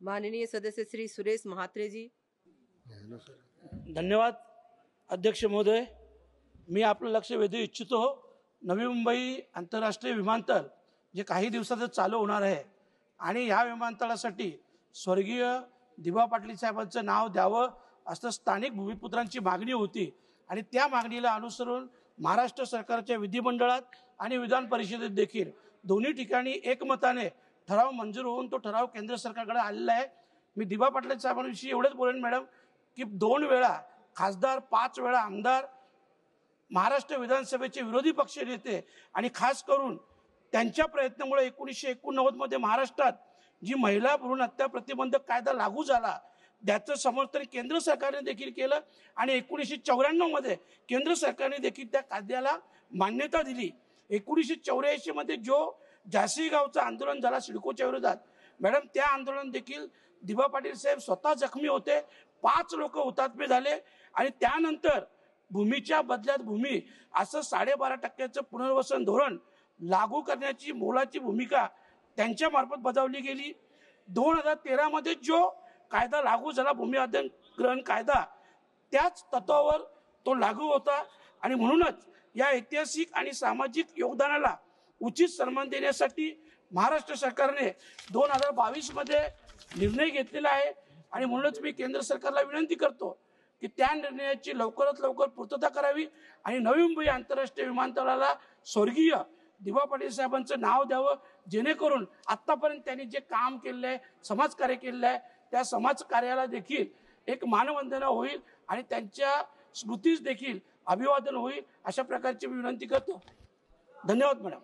माननीय सदस्य श्री सुरेश महात्रे जी। धन्यवाद अध्यक्ष महोदय। मी आपलं लक्ष वेधू इच्छितो। नवी मुंबई आंतरराष्ट्रीय विमानतळ जे काही दिवसातच चालू होणार आहे आणि या विमानतळासाठी स्वर्गीय दिबा पाटील साहेबांचं नाव द्यावं असं स्थानिक भूमिपुत्रांची मागणी होती आणि त्या मागणीला अनुसरून महाराष्ट्र सरकारच्या विधिमंडळात आणि विधान परिषदेत देखील दोन्ही ठिकाणी एकमताने ठराव मंजूर होऊन तो ठराव केंद्र सरकारकडे आलेला आहे। मी दिबा पाटील साहेबांविषयी एवढंच बोलेन मॅडम की 2 वेळा खासदार, 5 वेळा आमदार, महाराष्ट्र विधानसभेचे विरोधी पक्ष नेते आणि खास करून त्यांच्या प्रयत्नामुळे 1989 मध्ये महाराष्ट्रात जी महिला भ्रूण हत्या प्रतिबंधक कायदा लागू झाला त्याचं समर्थन केंद्र सरकारने देखील केलं आणि 1994 मध्ये केंद्र सरकारने देखील त्या कायद्याला मान्यता दिली। 1984 मध्ये जो झाशी गावचं आंदोलन झाला सिडकोच्या विरोधात मॅडम, त्या आंदोलन देखील दिबा पाटील साहेब स्वतः जखमी होते, 5 लोक हुतात्मे झाले आणि त्यानंतर भूमीच्या बदल्यात भूमी असं 12.5% पुनर्वसन धोरण लागू करण्याची मोलाची भूमिका त्यांच्या मार्फत बजावली गेली। 2013 मध्ये जो कायदा लागू झाला भूमी अधिग्रहण कायदा त्याच तत्वावर तो लागू होता आणि म्हणूनच या ऐतिहासिक आणि सामाजिक योगदानाला उचित सन्मान देण्यासाठी महाराष्ट्र सरकारने 2022 मध्ये निर्णय घेतलेला आहे आणि म्हणूनच मी केंद्र सरकारला विनंती करतो की त्या निर्णयाची लवकरात लवकर पूर्तता करावी आणि नवी मुंबई आंतरराष्ट्रीय विमानतळाला स्वर्गीय दिबा पाटील साहेबांचं नाव द्यावं, जेणेकरून आतापर्यंत त्यांनी जे काम केलेलं आहे, समाजकार्य केलेलं आहे, त्या समाजकार्याला देखील एक मानवंदना होईल आणि त्यांच्या स्मृतीस देखील अभिवादन होईल अशा प्रकारची विनंती करतो। धन्यवाद मॅडम।